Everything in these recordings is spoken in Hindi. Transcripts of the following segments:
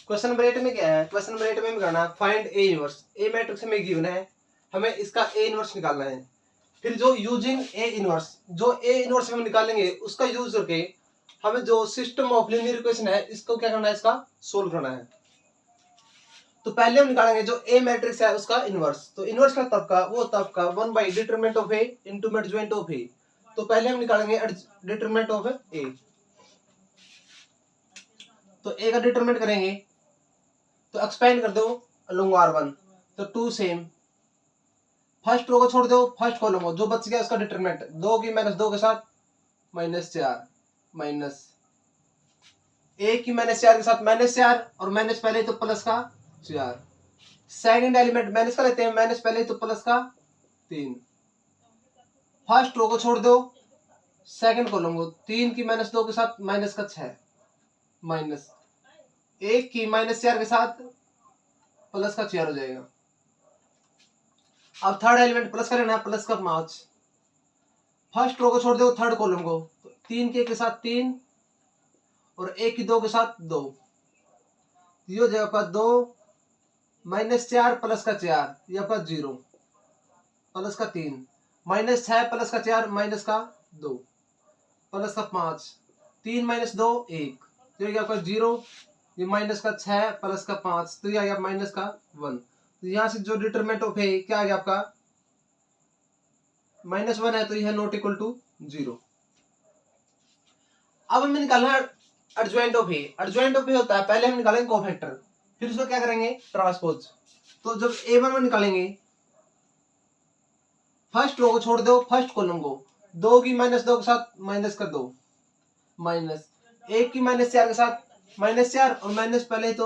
क्वेश्चन नंबर 8 में क्या है, क्वेश्चन नंबर 8 में हमें करना फाइंड ए इनवर्स। ए मैट्रिक्स हमें गिवन है, हमें इसका ए इनवर्स निकालना है। फिर जो यूजिंग ए इनवर्स, जो ए इनवर्स हम निकालेंगे उसका यूज करके हमें जो सिस्टम ऑफ लीनियर इक्वेशन है इसको क्या करना है, इसका सोल्व करना है। तो पहले हम निकालेंगे जो ए मैट्रिक्स है उसका इनवर्स। तो इनवर्स का तब का वो तब का 1 by determinant of A into adjoint of A. तो पहले हम निकालेंगे डिटरमिनेंट ऑफ ए। तो ए का डिटरमिनेंट करेंगे तो एक्सपेंड कर दो अलॉन्ग R1, तो 2 सेम। फर्स्ट रो को छोड़ दो, फर्स्ट कॉलम को, जो बच गया उसका डिटरमिनेंट 2 की माइनस 2 के साथ -4 माइनस 1 की -4 के साथ -4 और माइनस पहले तो प्लस का 4। सेकंड एलिमेंट माइनस का लेते हैं, माइनस पहले तो प्लस का 3। फर्स्ट रो को छोड़ दो, सेकंड कॉलम को 3 की -2 के साथ माइनस का 6 माइनस 1 की -4 के साथ प्लस का 4 हो जाएगा। अब थर्ड एलिमेंट प्लस का लेना है, प्लस का 5। फर्स्ट रो को छोड़ दो, थर्ड कॉलम को, तो 3 के साथ 3 और 1 की 2 के साथ 2। ये हो जाएगा आपका 2 -4 प्लस का 4, ये आपका 0 प्लस का 3 -6 प्लस का 4 माइनस का 2 प्लस का 5 3 -2 1, तो ये आपका 0, ये माइनस का 6 प्लस का 5, तो ये आ गया माइनस का 1। तो यहाँ से जो डिटरमिनेंट ऑफ है क्या आ गया आपका -1 है, तो यह नॉट इक्वल टू 0। अब हमें निकालना है adjoint of A. Adjoint of A होता है, पहले हम निकालेंगे कोफैक्टर, फिर उसको क्या करेंगे ट्रांसपोज। तो जब A1 में निकालेंगे, फर्स्ट रो को छोड़ दो, फर्स्ट कॉलम को 2 की -2 के साथ माइनस का 2 माइनस 1 की -4 के साथ -4 और माइनस पहले तो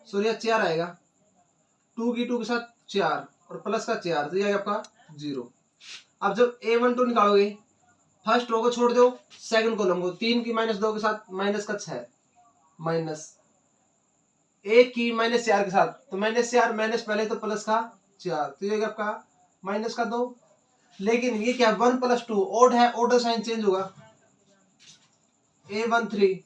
सॉरी 4 आएगा, 2 की 2 के साथ 4 और प्लस का 4, तो ये आएगा आपका 0। अब जब A12 निकालोगे, फर्स्ट रो को छोड़ दो, सेकंड कॉलम को 3 की -2 के साथ माइनस का 6 माइनस 1 की -4 के साथ, तो -4 माइनस पहले तो प्लस का 4, तो ये आपका माइनस का 2। लेकिन ये क्या 1 + 2 ओड है, ऑर्डर साइन चेंज होगा। A13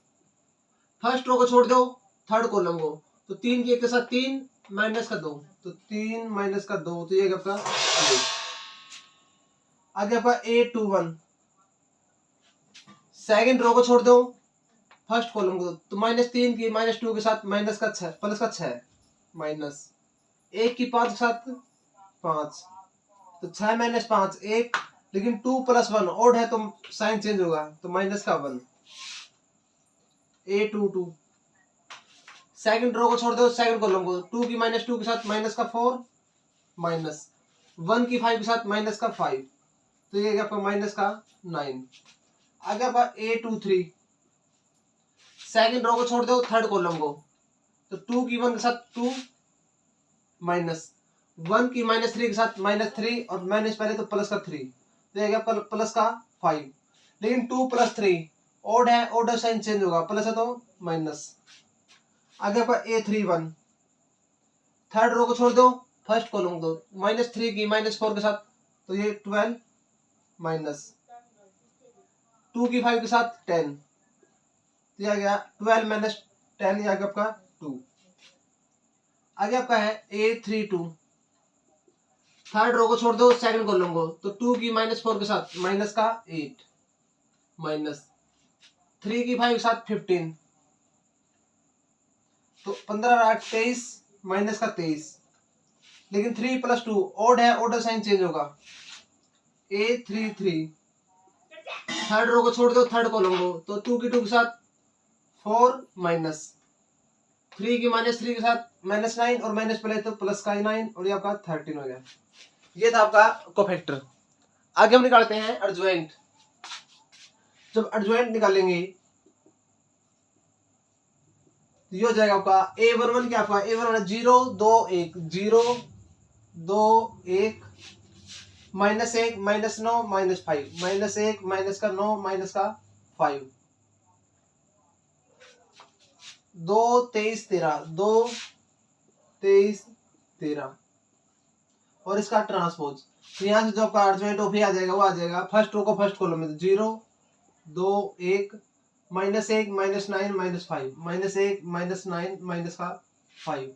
फर्स्ट रो को छोड़ दो, थर्ड कॉलम को, तो 3 के साथ 3 माइनस का 2, तो 3 माइनस का 2, तो ये आपका आगे आपका A21 सेकंड रो को छोड़ दो, फर्स्ट कॉलम को, तो -3 की -2 के साथ माइनस का 6 प्लस का 6 माइनस 1 की 5 के साथ 5, तो 6 - 5 1, लेकिन 2 + 1 ओड है तो साइन चेंज होगा, तो माइनस का 1। A22 सेकंड रो को छोड़ दो, सेकंड कॉलम को, 2 की -2 के साथ माइनस का 4 माइनस 1 की 5 के साथ माइनस का 5, तो ये आपका माइनस का 9। आगे आपका A23 सेकंड रो को छोड़ दो, थर्ड कॉलम को, तो 2 की 1 के साथ 2 माइनस 1 की -3 के साथ -3 और माइनस पहले तो प्लस का 3, तो ये प्लस का 5, लेकिन 2 + 3 ओड है, ऑर्डर साइन चेंज होगा, प्लस है तो माइनस। आगे आपका A31 थर्ड रो को छोड़ दो, फर्स्ट कॉलम को, -3 की -4 के साथ, तो ये 12 माइनस 2 की 5 के साथ 10, तो ये आ गया 12 - 10, ये आ गया आपका 2। आगे आपका है A32 थर्ड रो को छोड़ दो, सेकंड कॉलम को, तो 2 की -4 के साथ माइनस का 8 माइनस 3 की 5 के साथ 15, तो 15 8 23 माइनस का 23, लेकिन 3 + 2 ओड है, ऑर्डर साइन चेंज होगा। A33 थर्ड रो को छोड़ दो, थर्ड कॉलम को, तो 2 की 2 के साथ 4 माइनस 3 की -3 के साथ -9 और माइनस पहले तो प्लस का 9, और ये आपका 13 हो गया। ये था आपका कोफैक्टर। आगे हम निकालते हैं एडजॉइंट। जब एडजॉइंट निकालेंगे तो ये हो जाएगा आपका A11 क्या, आपका A11 0 2 1 0 2 1 -1 -9 -5 -1 माइनस का 9 माइनस का 5 2 23 13 2 23 13, और इसका ट्रांसपोज, तो यहाँ से जो आपका एडजॉइंट ऑफ आ जाएगा वो आ जाएगा फर्स्ट रो को फर्स्ट कॉलम में 0 2 1 -1 -9 -5 -1 -9 माइनस का 5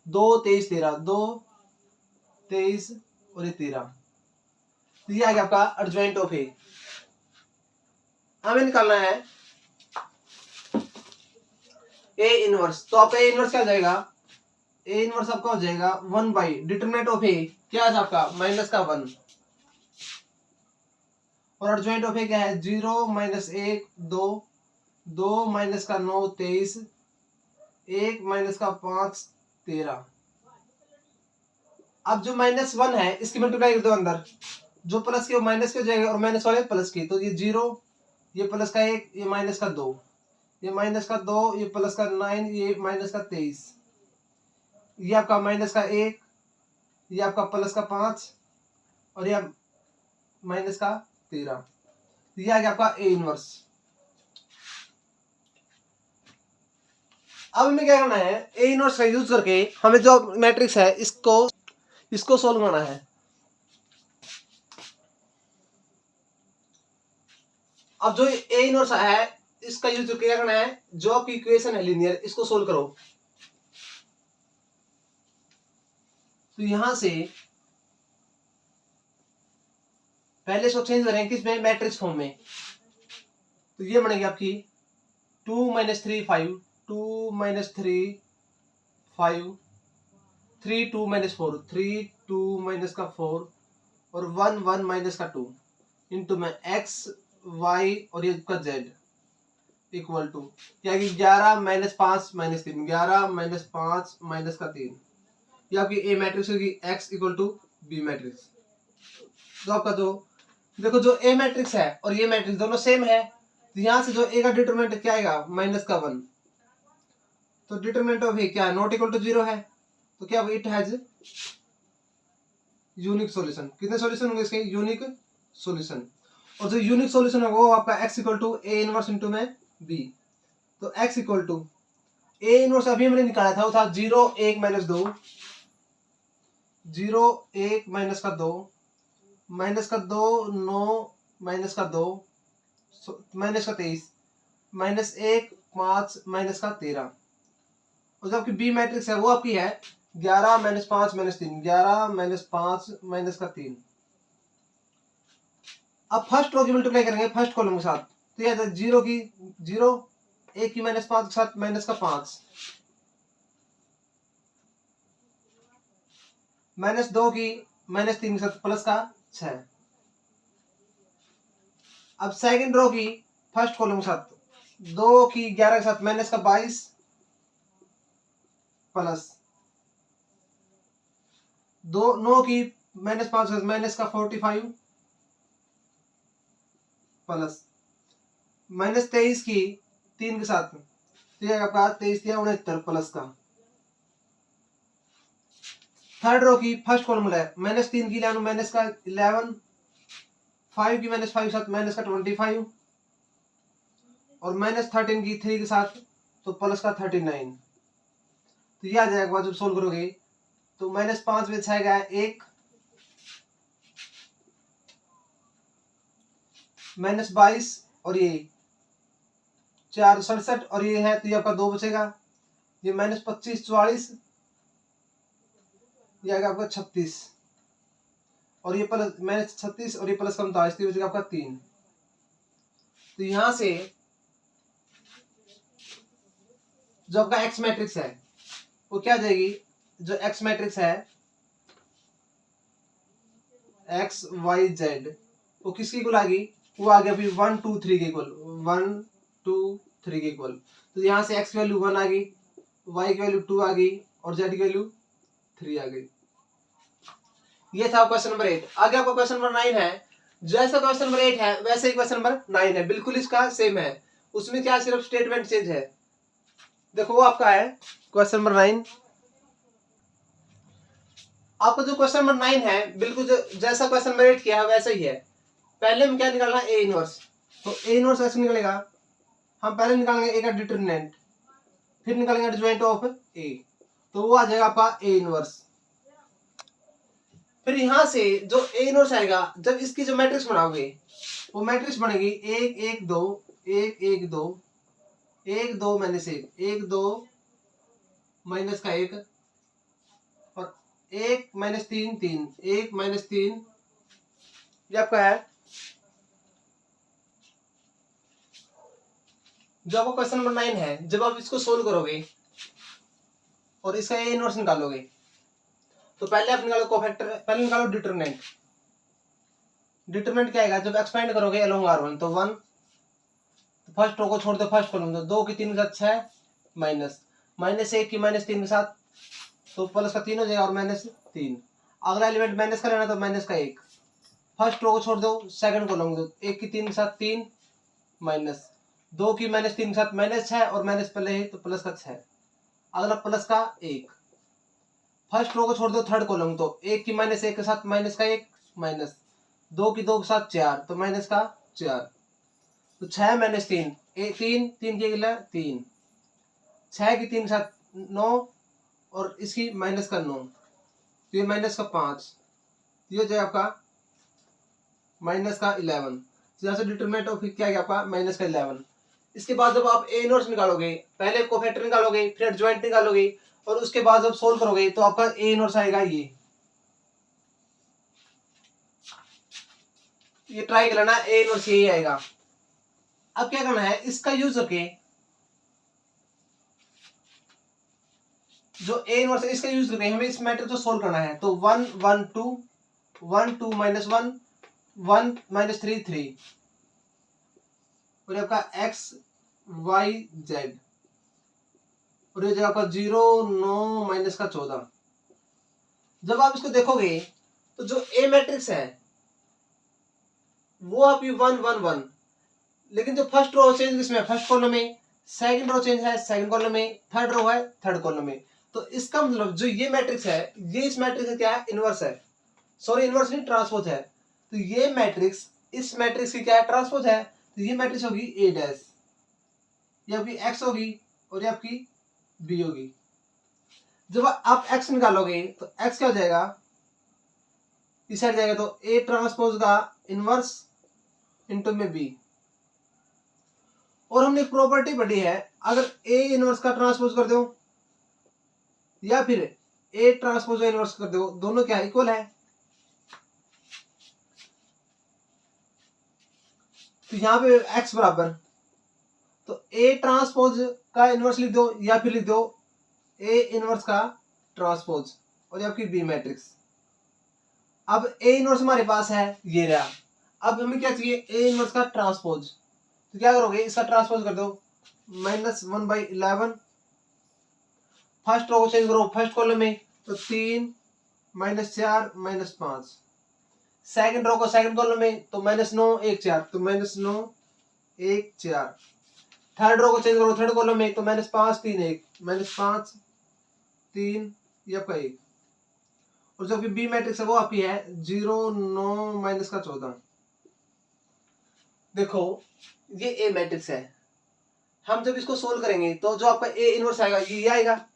2 23 13 2 23 और ये 13। तो ये आ गया आपका एडजॉइंट ऑफ ए। हमें निकालना है ए इनवर्स। तो आपका ए इनवर्स क्या हो जाएगा, ए इनवर्स आपका हो जाएगा 1 बाई डिटरमिनेंट ऑफ ए क्या है आपका माइनस का 1 और एडजॉइंट ऑफ ए क्या है 0 -1 2 2 माइनस का 9 23 1 माइनस का 5 13। अब जो -1 है इसकी मल्टीप्लाई कर दो अंदर, जो प्लस की वो माइनस की हो जाएगा और माइनस वाले प्लस की, तो ये 0 ये प्लस का 1 ये माइनस का 2 ये माइनस का 2 ये प्लस का 9 ये माइनस का 23 ये आपका माइनस का 1 ये आपका प्लस का 5 और ये माइनस का 13। ये आ गया आपका ए इनवर्स। अब हमें क्या करना है, ए इनवर्स का यूज करके हमें जो मैट्रिक्स है इसको सोल्व करना है। अब जो ए इनवर्स है इसका यूज करके क्या करना है, जो आपकी इक्वेशन है लीनियर इसको सोल्व करो। तो यहां से पहले इसको चेंज करें किसमें, मैट्रिक्स फॉर्म में। तो ये बनेगी आपकी 2 - 3 5 2 - 3 5 3 2 - 4 3 2 माइनस का 4 और 1 1 माइनस का 2 इंटू में x y और ये का z इक्वल टू क्या कि 11 - 5 - 3 11 - 5 माइनस का 3। ये आपकी ए मैट्रिक्स होगी x equal to B matrix. तो आपका जो देखो जो ए मैट्रिक्स है और ये मैट्रिक्स दोनों सेम है, तो यहाँ से जो ए का डिटरमिनेंट क्या आएगा माइनस का 1। तो डिटरमिनेंट ऑफ ए क्या है नॉट इक्वल टू 0 है, तो क्या इट हैज यूनिक सॉल्यूशन। कितने सॉल्यूशन होंगे इसके, यूनिक सॉल्यूशन। और जो यूनिक सॉल्यूशन होगा वो आपका x equal to A inverse into में b। तो x equal to A inverse अभी हमने निकाला था वो था 0 1 - 2 0 1 माइनस का 2 माइनस का 2 9 माइनस का 2 माइनस का 23 -1 5 माइनस का 13। और जो आपकी बी मैट्रिक्स है वो आपकी है 11 - 5 - 3 11 - 5 माइनस का 3। अब फर्स्ट रो की मल्टीप्लाई करेंगे फर्स्ट कॉलम के साथ, तो यह 0 की 0 1 की -5 के साथ माइनस का 5 -2 की -3 के साथ प्लस का 6। अब सेकंड रो की फर्स्ट कॉलम के साथ 2 की 11 के साथ माइनस का 22 प्लस 2 9 की -5 के साथ माइनस का 45 प्लस -23 की 3 के साथ, तो यह आपका 23 या 69 प्लस का। थर्ड रो की फर्स्ट कॉलम है -3 की 11 माइनस का 11 5 की -5 के साथ माइनस का 25 और -13 की 3 के साथ तो प्लस का 39। तो यह आ जाएगा जब सोल्व करोगे तो -5 में छाएगा 1 -22 और ये 4 67 और ये है तो ये आपका 2 बचेगा, ये -25 44 ये आएगा आपका 36 और ये प्लस -36 और ये प्लस का 39 तो बचेगा आपका 3। तो यहां से जो आपका एक्स मैट्रिक्स है वो क्या आ जाएगी, जो एक्स मैट्रिक्स है एक्स वाई जेड वो किसकी इक्वल आ गई, वो आ गया अभी 1 2 3 के इक्वल 1 2 3 के इक्वल। तो यहाँ से एक्स की वैल्यू 1 आ गई, वाई की वैल्यू 2 आ गई और जेड की वैल्यू 3 आ गई। ये था क्वेश्चन नंबर 8। आगे आपका क्वेश्चन नंबर 9 है। जैसा क्वेश्चन नंबर 8 है वैसे ही क्वेश्चन नंबर 9 है, बिल्कुल इसका सेम है। उसमें क्या सिर्फ स्टेटमेंट चेंज है। देखो वो आपका है क्वेश्चन नंबर 9। आपका जो क्वेश्चन नंबर 9 है बिल्कुल जैसा क्वेश्चन नंबर 8 किया है वैसा ही है। पहले हम क्या निकालना है, ए इनवर्स। तो ए इनवर्स ऐसे निकलेगा, हम पहले निकालेंगे ए का डिटरमिनेंट फिर निकालेंगे एडजॉइंट ऑफ ए, तो वो आ जाएगा आपका ए इनवर्स। फिर यहां से जो ए इनवर्स आएगा जब इसकी जो मैट्रिक्स बनाओगे वो मैट्रिक्स बनेगी 1 1 2 1 1 2 1 2 माइनस 1, 1 2 माइनस का 1 और 1 माइनस 3 3, 1 माइनस 3, ये आपका है। जो आपका क्वेश्चन नंबर 9 है, जब आप इसको सोल्व करोगे और इसका ए इनवर्स निकालोगे तो पहले आप निकालो कोफैक्टर, पहले निकालो डिटरमिनेंट। डिटरमिनेंट क्या आएगा, जब एक्सपेंड करोगे अलोंग R1 तो 1, फर्स्ट रो को छोड़ दो, फर्स्ट कॉलम दो, 2 की 3 के साथ 6 माइनस, माइनस 1 की माइनस 3 के साथ तो प्लस का 3 हो जाएगा और माइनस 3। अगला एलिमेंट माइनस का लेना तो माइनस का 1, फर्स्ट रो को छोड़ दो, सेकंड कॉलम दो, 1 की 3 के साथ 3 माइनस, 2 की माइनस 3 के साथ माइनस 6 और माइनस पहले है तो प्लस का 6, अगला प्लस का 1, फर्स्ट रो को छोड़ दो, थर्ड कॉलम तो 1 की माइनस 1 के साथ माइनस का 1 माइनस, 2 की 2 के साथ 4 तो माइनस का 4, तो 6 माइनस 3, 3 3 की अगला 3, 6 की 3 के साथ 9 और इसकी माइनस का 9 तो ये माइनस का 5, ये हो जाए आपका माइनस का 11। यहाँ से डिटरमिनेंट ऑफ क्या है आपका माइनस का 11। इसके बाद जब आप ए इनवर्स निकालोगे, पहले कोफैक्टर निकालोगे, फिर एडजॉइंट निकालोगे और उसके बाद जब सोल्व करोगे तो आपका ए इनवर्स आएगा ये ट्राई कर लेना, ए इनवर्स यही आएगा। अब क्या करना है, इसका यूज करके जो ए इनवर्स है इसका यूज करके हमें इस मैट्रिक्स को सोल्व करना है। तो 1 1 2 1 2 माइनस 1 1 माइनस 3 3 और आपका x y z और ये जो आपका 0 9 माइनस का 14। जब आप इसको देखोगे तो जो ए मैट्रिक्स है वो आपकी 1 1 1, लेकिन जो फर्स्ट रो चेंज इसमें फर्स्ट कॉलम में, सेकंड रो चेंज है सेकंड कॉलम में, थर्ड रो है थर्ड कॉलम में। तो इसका मतलब जो ये मैट्रिक्स है ये इस मैट्रिक्स का क्या है, इनवर्स है, सॉरी इनवर्स नहीं ट्रांसपोज है। तो ये मैट्रिक्स इस मैट्रिक्स की क्या है, ट्रांसपोज है। तो ये मैट्रिक्स होगी ए डैश, ये आपकी एक्स होगी और ये आपकी बी होगी। जब आप एक्स निकालोगे तो एक्स क्या हो जाएगा, इस साइड जाएगा तो ए ट्रांसपोज का इनवर्स इनटू में बी। और हमने एक प्रॉपर्टी पढ़ी है, अगर ए इनवर्स का ट्रांसपोज कर दो या फिर ए ट्रांसपोज का इनवर्स कर दो, दोनों क्या इक्वल है। तो यहाँ पे x बराबर, तो ए ट्रांसपोज का इनवर्स लिख दो या फिर लिख दो ए इनवर्स का ट्रांसपोज और ये आपकी बी मैट्रिक्स। अब ए इनवर्स हमारे पास है ये रहा, अब हमें क्या चाहिए, ए इनवर्स का ट्रांसपोज। तो क्या करोगे, इसका ट्रांसपोज कर दो -1/11, फर्स्ट रो को चेंज करो फर्स्ट कॉलम में तो 3 -4 -5, सेकंड रो को सेकंड कॉलम में तो -9 1 4 तो -9 1 4, थर्ड रो को चेंज करो थर्ड कॉलम में तो -5 3 1 -5 3 ये आपका 1, और जो बी मैट्रिक्स है वो आपकी है 0 9 माइनस का 14। देखो ये ए मैट्रिक्स है, हम जब इसको सोल्व करेंगे तो जो आपका ए इनवर्स आएगा ये आएगा।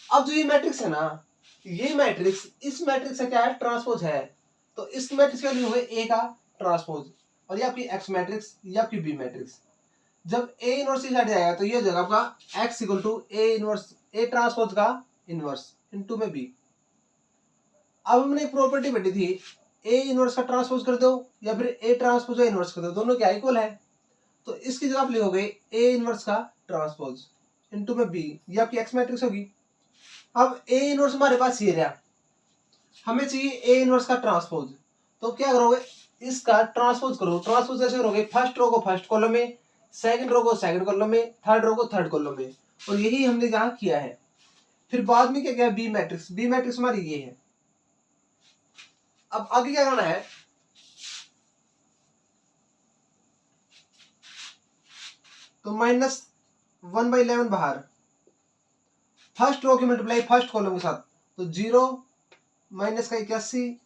अब जो ये मैट्रिक्स है ना, ये मैट्रिक्स इस मैट्रिक्स का क्या है, ट्रांसपोज है। तो इस मैट्रिक्स का लिखोगे ए का ट्रांसपोज और ये आपकी एक्स मैट्रिक्स, ये आपकी बी मैट्रिक्स। जब ए इनवर्स इस साइड जाएगा तो ये हो जाएगा आपका X equal to A inverse A transpose का इनवर्स इनटू में बी। अब हमने एक प्रॉपर्टी पढ़ी थी, ए इनवर्स का ट्रांसपोज कर दो या फिर ए ट्रांसपोज का इनवर्स कर दो, दोनों क्या इक्वल है। तो इसकी जगह आप लिखोगे ए इनवर्स का ट्रांसपोज इनटू में बी, ये आपकी एक्स मैट्रिक्स होगी। अब ए इनवर्स हमारे पास ये रहा, हमें चाहिए ए इनवर्स का ट्रांसपोज। तो क्या करोगे, इसका ट्रांसपोज करो। ट्रांसपोज कैसे करोगे, फर्स्ट रो को फर्स्ट कॉलम में, सेकंड रो को सेकंड कॉलम में, थर्ड रो को थर्ड कॉलम में, और यही हमने यहाँ किया है। फिर बाद में क्या किया, बी मैट्रिक्स, बी मैट्रिक्स हमारी ये है। अब आगे क्या करना है, तो -1/11 बाहर, फर्स्ट रो की मल्टीप्लाई फर्स्ट कॉलम के साथ तो 0 माइनस का 81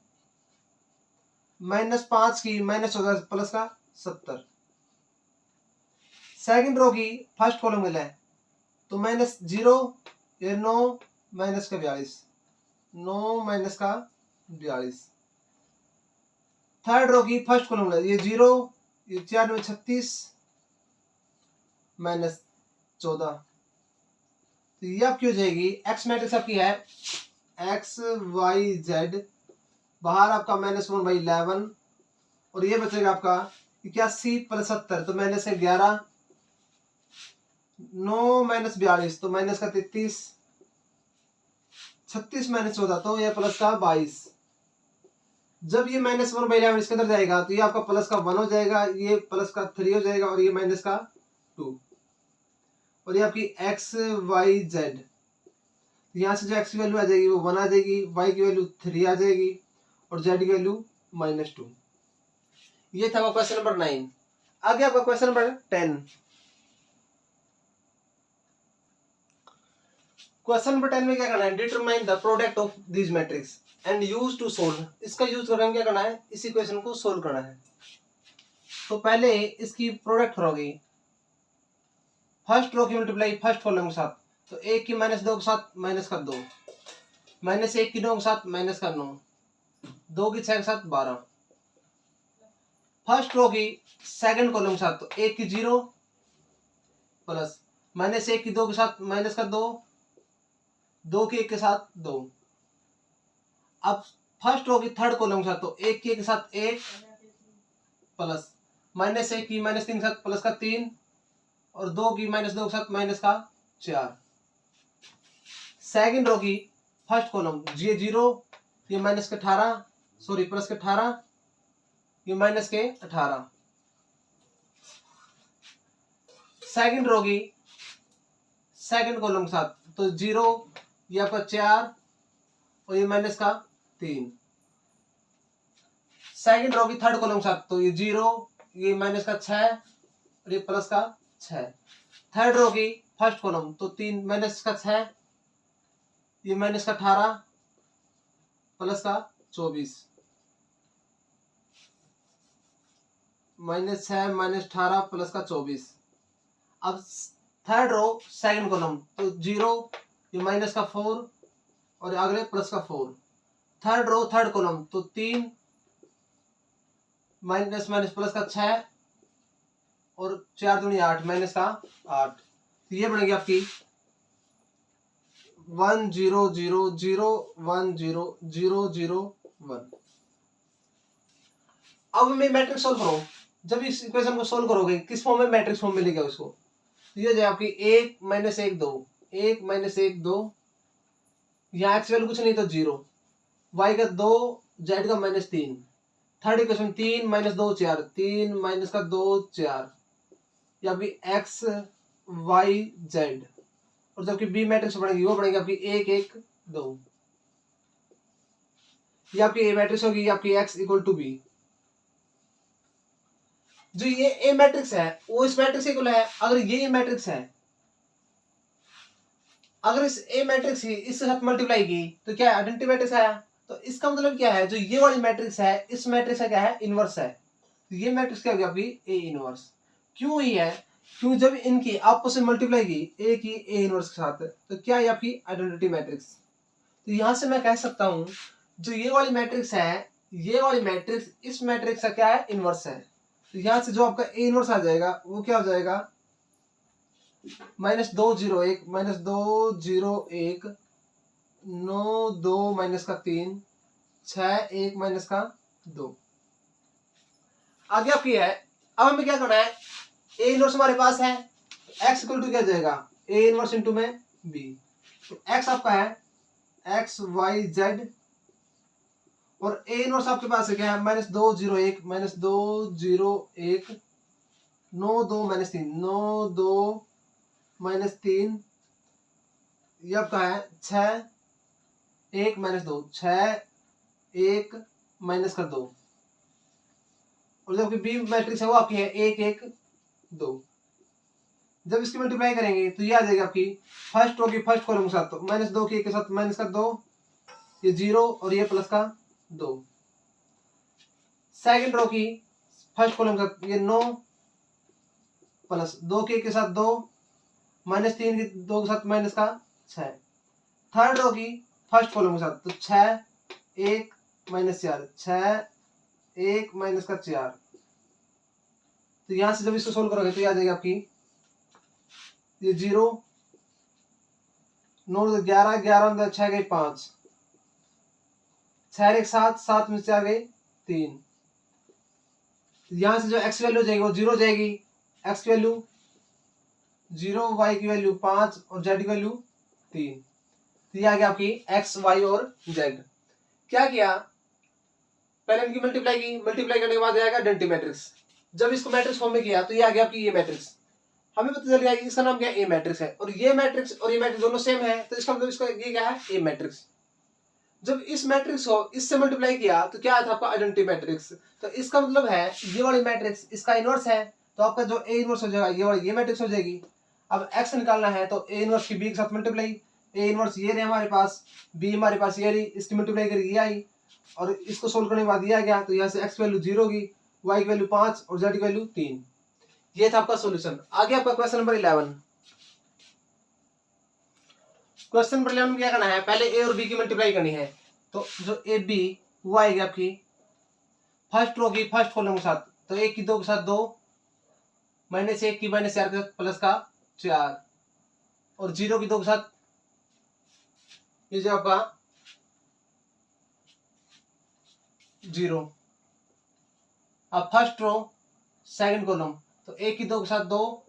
-5 की -14 प्लस का 70, सेकंड रो की फर्स्ट कॉलम मिला है तो -0 ये 9 माइनस का 42 9 माइनस का 42, थर्ड रो की फर्स्ट कॉलम मिला ये 0 ये 4 में 36 -14। तो ये आपकी हो जाएगी एक्स मैट्रिक्स आपकी है एक्स वाई जेड, बाहर आपका -1/11 और ये बचेगा आपका 81 + 70 तो -11, 9 - 42 तो -33, 36 - 14 तो ये +22। जब ये -1/11 इसके अंदर जाएगा तो ये आपका +1 हो जाएगा, ये +3 हो जाएगा और ये -2 और ये आपकी एक्स वाई जेड, यहाँ से जो एक्स की वैल्यू आ जाएगी वो 1 आ जाएगी, वाई की वैल्यू 3 आ जाएगी और जेड की वैल्यू -2। ये था आपका क्वेश्चन नंबर 9। आगे आपका क्वेश्चन नंबर 10। क्वेश्चन नंबर 10 में क्या करना है, determine the product of this matrix and use to solve. इसका यूज करके क्या करना है, इस इक्वेशन को सोल्व करना है। तो पहले इसकी प्रोडक्ट करोगे, फर्स्ट रो की मल्टीप्लाई फर्स्ट कॉलम के साथ, तो 1 की -2 के साथ -2, -1 की 9 के साथ -9, 2 की 6 के साथ 12। फर्स्ट रो की सेकंड कॉलम के साथ, तो 1 की 0 प्लस -1 की 2 के साथ -2, 2 की 1 के साथ 2। अब फर्स्ट रो की थर्ड कॉलम के साथ, तो 1 की 1 के साथ 1 प्लस -1 की -3 के साथ +3 और 2 की -2 के साथ -4। सेकंड रो की फर्स्ट कॉलम ये 0, ये -18, सॉरी +18, ये -18। सेकंड रो की सेकंड कॉलम के साथ, तो 0, ये आपका 4 और ये -3। सेकंड रो की थर्ड कॉलम के साथ, तो ये 0, ये -6 और ये +6। थर्ड रो की फर्स्ट कॉलम, तो 3 -6, ये -18 +24, -6 -18 +24। अब थर्ड रो सेकंड कॉलम, तो 0, ये -4 और अगले +4। थर्ड रो थर्ड कॉलम, तो 3 -6 और 4 दूनी 8 -8। तो ये बनेगी आपकी 1 0 0 0 1 0 0 0 1। अब मैं मैट्रिक्स सोल्व करो। जब इस इक्वेशन को सोल्व करोगे किस फॉर्म में, मैट्रिक्स फॉर्म में लिखा उसको, तो ये जो आपकी 1 -1 2, 1 -1 2, यहाँ एक्स वैल्यू कुछ नहीं तो 0, वाई का 2, जेड का -3। थर्ड इक्वेशन 3 -2 4, 3 -2 4, ये आपकी एक्स वाई जेड। और जबकि बी मैट्रिक्स बनेगी वो बनेगी आपकी 1 1 2। ये आपकी ए मैट्रिक्स होगी, आपकी एक्स = बी। जो ये ए मैट्रिक्स है वो इस मैट्रिक्स इक्वल है। अगर ये ए मैट्रिक्स है, अगर इस ए मैट्रिक्स ही इसके साथ मल्टीप्लाई की तो क्या आइडेंटिटी मैट्रिक्स आया। तो इसका मतलब क्या है, जो ये वाली मैट्रिक्स है इस मैट्रिक्स का क्या है, इनवर्स है। तो ये मैट्रिक्स क्या होगी आपकी ए इनवर्स। क्यों ही है, क्यों जब इनकी आपस में मल्टीप्लाई की ए की ए इनवर्स के साथ, तो क्या है आपकी आइडेंटिटी मैट्रिक्स। तो यहां से मैं कह सकता हूं जो ये वाली मैट्रिक्स है, ये वाली मैट्रिक्स इस मैट्रिक्स का क्या है, इनवर्स है। तो यहाँ से जो आपका ए इनवर्स आ जाएगा वो क्या हो जाएगा, -2 0 1 -2 0 1 9 2 -3 6 1 -2। आगे आपकी है। अब हमें क्या करना है, ए इनवर्स हमारे पास है, एक्स इक्वल टू क्या जाएगा, ए इनवर्स इंटू में बी। तो एक्स आपका है एक्स वाई जेड और ए इनवर्स आपके पास है क्या है, -2 0 1 -2 0 1 9 2 -3 9 2 -3, ये आपका है 6 1 -2 6 1 -2। और जबकि बी मैट्रिक्स है वो आपकी है 1 1 2। जब इसकी मल्टीप्लाई करेंगे तो ये आ जाएगी आपकी फर्स्ट रो की फर्स्ट कॉलम के साथ, तो -2 की 1 के साथ -2, ये 0 और ये +2। सेकंड रो की फर्स्ट कॉलम के साथ ये 9 प्लस 2 के 1 के साथ 2, -3 की 2 के साथ -6। थर्ड रो की फर्स्ट कॉलम के साथ, तो 6 1 -4 6 1 -4। तो यहां से जब इसको सोल्व करोगे तो ये आ जाएगी आपकी ये 0, 9 11, 11 में 6 गए 5, 6 एक 7, 7 में 4 गए 3। यहां से जो x वैल्यू जाएगी वो 0 जाएगी, x की वैल्यू 0, y की वैल्यू 5 और z की वैल्यू 3। तो ये आ गया आपकी x, y और z। क्या किया, पहले इनकी मल्टीप्लाई की, मल्टीप्लाई करने के बाद आएगा आइडेंटिटी मैट्रिक्स। जब इसको मैट्रिक्स फॉर्म में किया तो ये आ गया आपकी ये मैट्रिक्स। हमें पता चल गया कि इसका नाम क्या है, ए मैट्रिक्स है, और ये मैट्रिक्स और ये मैट्रिक्स दोनों सेम है, तो इसका मतलब इसका ये क्या है, ए मैट्रिक्स। जब इस मैट्रिक्स को इससे मल्टीप्लाई किया तो क्या आया था आपका आइडेंटिटी मैट्रिक्स। तो इसका मतलब है ये वाली मैट्रिक्स इसका इनवर्स है, तो आपका जो ए इनवर्स हो जाएगा ये वाली ये मैट्रिक्स हो जाएगी। अब एक्स निकालना है तो ए इनवर्स की बी के साथ मल्टीप्लाई, ए इनवर्स ये रहे हमारे पास, बी हमारे पास ये रही, इसकी मल्टीप्लाई करके ये आई, और इसको सोल्व करने के बाद ये आ गया। तो यहाँ से एक्स की वैल्यू 0 होगी, वाई की वैल्यू 5 और जेड की वैल्यू 3। ये था आपका सॉल्यूशन। आगे आपका क्वेश्चन नंबर 11। क्वेश्चन नंबर 11 में क्या करना है, पहले ए और बी की मल्टीप्लाई करनी है। तो जो ए बी वो आएगी आपकी फर्स्ट रो की फर्स्ट कॉलम के साथ, तो 1 की 2 के साथ 2, -1 की -4 के साथ प्लस का 4, और 0 की 2 के साथ ये जो आपका 0। अब फर्स्ट रो सेकंड कॉलम, तो 1 की 2 के साथ 2,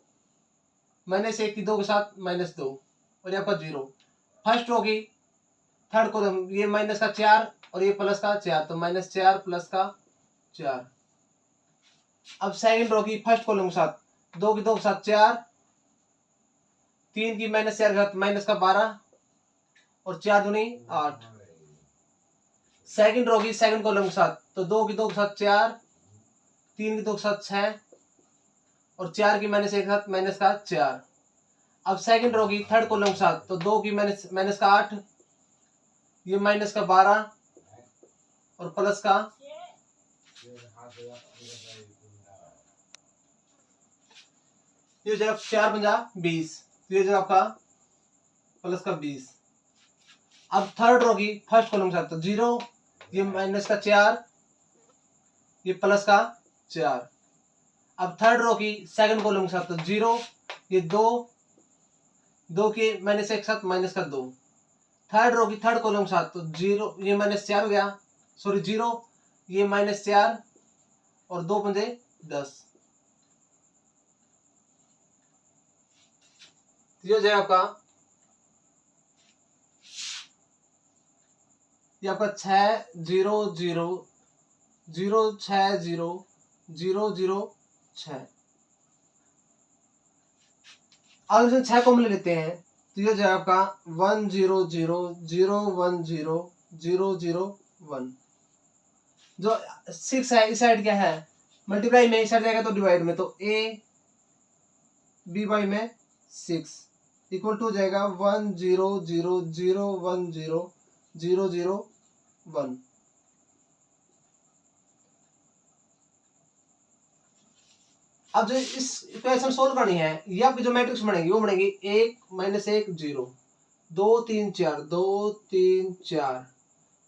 -1 की 2 के साथ -2 और यहाँ पर 0। फर्स्ट रो की थर्ड कॉलम, ये माइनस का 4 और ये प्लस का 4, तो -4 प्लस का 4। अब सेकंड रो की फर्स्ट कॉलम के साथ 2 की 2 के साथ 4, 3 की -4 के साथ माइनस का 12 और 4 दूनी 8। सेकंड रो की सेकंड कॉलम के साथ, तो 2 की 2 के साथ 4, 3 की 2 के साथ 6 और 4 की -1 के साथ माइनस का 4। अब सेकंड रो की थर्ड कॉलम के साथ, तो 2 की माइनस का 8, ये माइनस का 12 और प्लस का, ये जब 4 पंजा 20, तो ये जो आपका प्लस का 20। अब थर्ड रो की फर्स्ट कॉलम के साथ, तो 0, ये माइनस का 4, ये प्लस का 4। अब थर्ड रो की सेकंड कॉलम के साथ, तो 0, ये 2, 2 के -1 के साथ माइनस का 2। थर्ड रो की थर्ड कॉलम के साथ, तो 0, ये -4 हो गया, सॉरी 0, ये -4 और 2 पंजे 10। ये हो जाएगा आपका, ये आपका 6 0 0 0 6 0 0 0 6। अब इसमें 6 कॉमन ले लेते हैं, तो ये हो जाएगा आपका 1 0 0 0 1 0 0 0 1। जो 6 है इस साइड क्या है, मल्टीप्लाई में, इस साइड जाएगा तो डिवाइड में, तो a b बाई में 6 इक्वल टू जाएगा 1 0 0 0 1 0 0 0 1। अब जो इस इक्वेशन सोल्व करनी है, ये आपकी जो मैट्रिक्स बनेगी वो बनेगी 1 -1 0 2 3 4 2 3 4,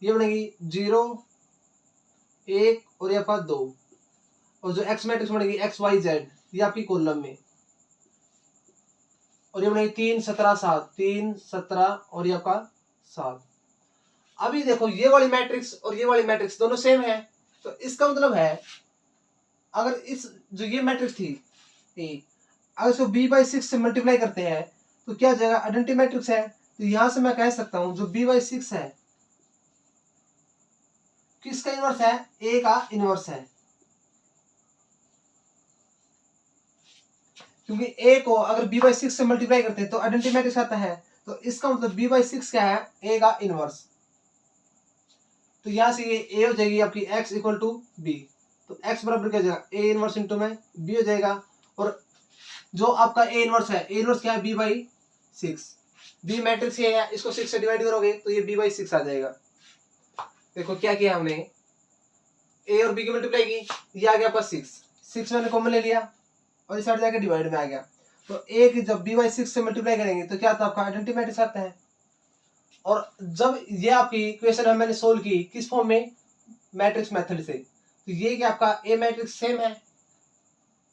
ये बनेगी 0 1 और ये आपका 2, और जो एक्स मैट्रिक्स बनेगी x y z, ये आपकी कॉलम में, और ये बनेगी 3 17 7 3 17 और ये आपका 7। अभी देखो ये वाली मैट्रिक्स और ये वाली मैट्रिक्स दोनों सेम है, तो इसका मतलब है अगर इस जो ये मैट्रिक्स थी ए, अगर इसको b/6 से मल्टीप्लाई करते हैं तो क्या जाएगा, आइडेंटिटी मैट्रिक्स है, तो यहां से मैं कह सकता हूं जो b/6 है किसका इनवर्स है, a का इनवर्स है, क्योंकि a को अगर b/6 से मल्टीप्लाई करते हैं तो आइडेंटिटी मैट्रिक्स आता है, तो इसका मतलब b/6 क्या है, a का इनवर्स। तो यहां से ये a हो जाएगी आपकी x इक्वल टू b, तो x बराबर क्या हो जाएगा, a इनवर्स इंटू में b हो जाएगा, और जो आपका a इनवर्स है, a इनवर्स क्या है, b/6, b मैट्रिक्स ये है, इसको 6 से डिवाइड करोगे तो ये b/6 आ जाएगा। देखो क्या किया हमने, a और b की मल्टीप्लाई की, ये आ गया आपका 6 मैंने कॉमन ले लिया और इस साइड जाके डिवाइड में आ गया, तो a की जब b/6 से मल्टीप्लाई करेंगे तो क्या आता है आपका आइडेंटिटी मैट्रिक्स आता है। और जब ये आपकी इक्वेशन है मैंने सोल्व की किस फॉर्म में, मैट्रिक्स मेथड से, तो ये क्या आपका ए मैट्रिक्स सेम है,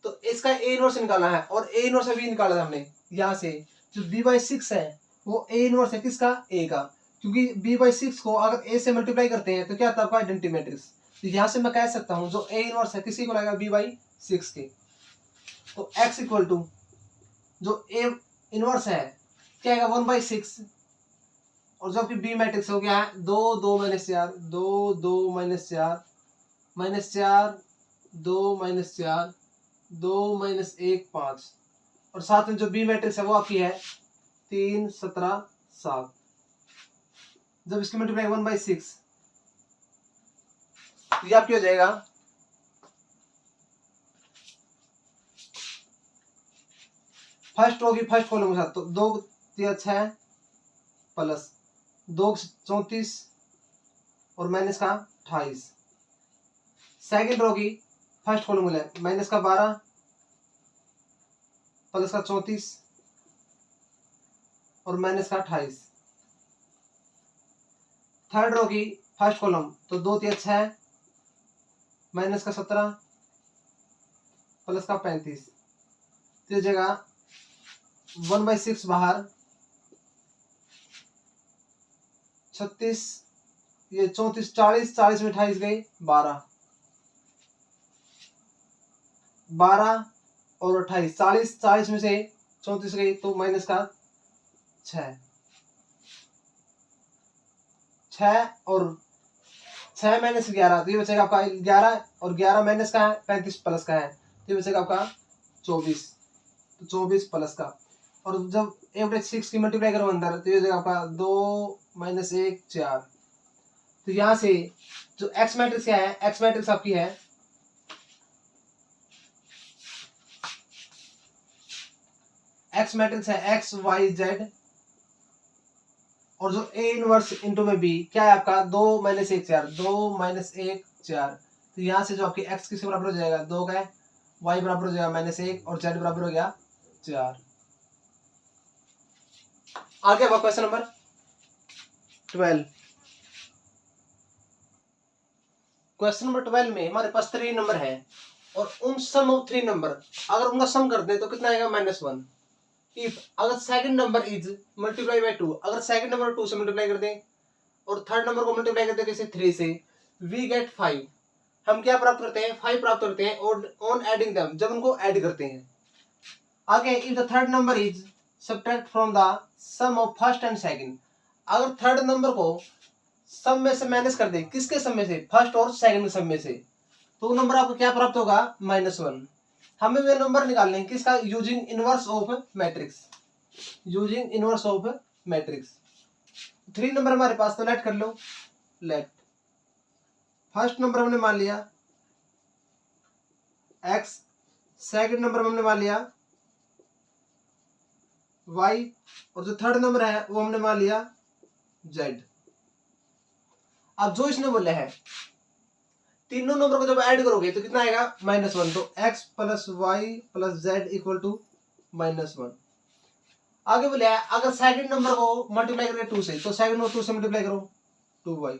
तो इसका ए इनवर्स निकालना है और ए इनवर्स भी निकाला था हमने यहाँ से। जो b/6 है वो ए इनवर्स है किसका, ए का, क्योंकि b/6 को अगर ए से मल्टीप्लाई करते हैं तो क्या आता है आपका आइडेंटिटी मैट्रिक्स। तो यहाँ से मैं कह सकता हूँ जो ए इनवर्स है किसी को लगेगा b/6 के। तो x इक्वल टू जो ए इनवर्स है क्या आएगा 1/6 और जबकि बी मैट्रिक्स हो गया है 2 2 -4 2 2 -4 -4 2 -4 2 -1 5 और साथ में जो बी मैट्रिक्स है वो आपकी है 3 17 7। जब इसकी मल्टीप्लाई 1/6 ये आपकी हो जाएगा फर्स्ट होगी फर्स्ट कॉलम के साथ, तो 2 3 6 प्लस 2 34 और माइनस का 28। सेकंड रो की फर्स्ट कॉलम में माइनस का 12 प्लस का 34 और माइनस का 28। थर्ड रो की फर्स्ट कॉलम तो 2 3 6 माइनस का 17 प्लस का 35। तो जगह 1/6 बाहर 36 ये 34 40 40 में 28 गए 12 12 और 28 40 40 में से 34 गई तो माइनस का 6 और 6 माइनस 11 तो ये बचेगा आपका 11 और 11 माइनस का है 35 प्लस का है तो ये बचेगा आपका 24। तो 24 प्लस का और जब 1/6 की मल्टीप्लाई करो अंदर तो ये हो जाएगा आपका 2 -1 4। तो यहाँ से जो एक्स मैट्रिक्स क्या है, एक्स मैट्रिक्स आपकी है एक्स मैट्रिक्स है एक्स वाई जेड और जो ए इनवर्स इंटू में बी क्या है आपका 2 -1 4 2 -1 4। तो यहाँ से जो आपकी एक्स किसके बराबर हो जाएगा 2 का है, वाई बराबर हो जाएगा -1 और जेड बराबर हो गया 4। आगे आपका क्वेश्चन नंबर 12। क्वेश्चन नंबर 12 में हमारे पास 3 नंबर है और उन सम ऑफ 3 नंबर अगर उनका सम कर दे तो कितना आएगा -1। इफ अगर second number is multiply by 2 अगर सेकंड नंबर 2 से मल्टीप्लाई कर दें और थर्ड नंबर को मल्टीप्लाई करते हैं कैसे 3 से वी गेट 5। हम क्या प्राप्त करते हैं 5 प्राप्त करते हैं और ऑन एडिंग देम जब उनको ऐड करते हैं। आगे if the third number is subtract from the sum of first and second अगर थर्ड नंबर को सम में से माइनस कर दे किसके सम में से फर्स्ट और सेकंड के सम में से तो वो नंबर आपको क्या प्राप्त होगा -1। हमें वे नंबर निकालने हैं किसका using inverse of matrix using inverse of matrix. 3 number हमारे पास तो लेट कर लो लेट फर्स्ट नंबर हमने मान लिया x सेकंड नंबर हमने मान लिया y और जो थर्ड नंबर है वो हमने मान लिया z। अब जो इसने बोले है तीनों नंबर को जब ऐड करोगे तो कितना आएगा -1। तो x + y + z = -1। आगे बोले अगर सेकंड नंबर को मल्टीप्लाई करोगे 2 से तो सेकंड को 2 से मल्टीप्लाई करो 2y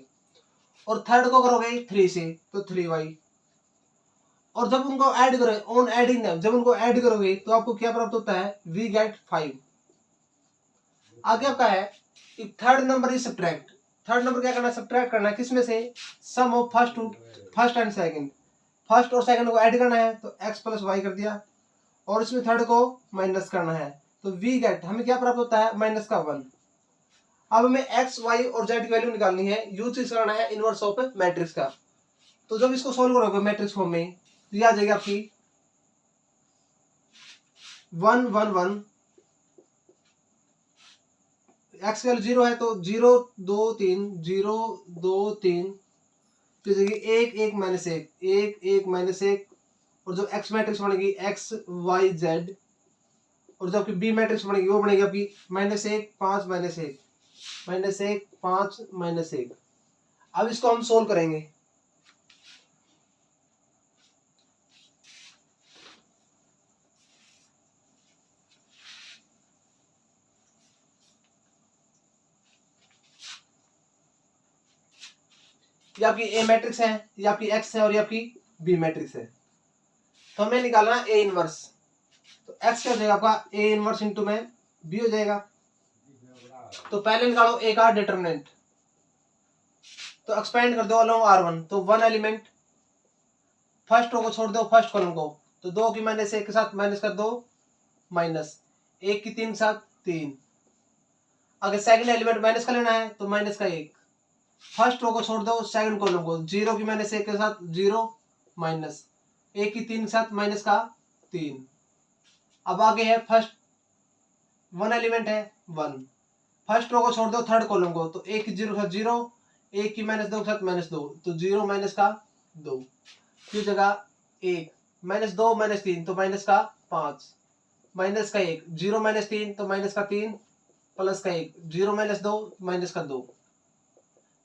और थर्ड को करोगे 3 से तो 3y और जब उनको ऐड करोगे ऑन एडिंग देम जब उनको ऐड करोगे तो आपको क्या प्राप्त होता है वी गेट 5। आगे आपका है if third number is subtract third number क्या करना है सब्ट्रैक्ट करना है किसमें से sum of first and second first और सेकंड को ऐड करना है तो x + y कर दिया और इसमें थर्ड को माइनस करना है तो वी गेट हमें क्या प्राप्त होता है -1। अब हमें x y और z की वैल्यू निकालनी है यूज करना है इनवर्स ऑफ मैट्रिक्स का। तो जब इसको सोल्व करोगे मैट्रिक्स फॉर्म में तो ये आ जाएगी आपकी 1 1 1 x की वैल्यू 0 है तो 0 2 3 0 2 3 तो जगह 1 1 -1 1 1 -1 और जो x मैट्रिक्स बनेगी x y z और जो आपकी b मैट्रिक्स बनेगी वो बनेगी आपकी -1 5 -1 -1 5 -1। अब इसको हम सोल्व करेंगे। ये आपकी ए मैट्रिक्स है ये आपकी एक्स है और ये आपकी बी मैट्रिक्स है। तो हमें निकालना ए इनवर्स। तो एक्स क्या हो जाएगा आपका, ए इनवर्स इंटू में बी हो जाएगा। तो पहले निकालो ए का डिटरमिनेंट, तो एक्सपेंड कर दो अलोंग R1, तो 1 एलिमेंट, फर्स्ट रो को छोड़ दो फर्स्ट कॉलम को, तो 2 की माइनस 1 के साथ माइनस कर दो माइनस 1 की 3 के साथ 3। अगर सेकंड एलिमेंट माइनस का लेना है तो माइनस का 1, फर्स्ट रो को छोड़ दो सेकंड कॉलम को, 0 की माइनस 1 के साथ 0 माइनस 1 की 3 के साथ माइनस का 3। अब आगे है फर्स्ट 1 एलिमेंट है 1, फर्स्ट रो को छोड़ दो थर्ड कॉलम को, तो 1 की 0 के साथ 0, 1 की माइनस 2 के साथ माइनस 2, तो 0 माइनस का 2, फिर जगह 1 माइनस 2 माइनस 3 तो माइनस का 5, माइनस का 1, 0 माइनस 3 तो माइनस का 3 प्लस का 1, 0 माइनस 2 माइनस का 2,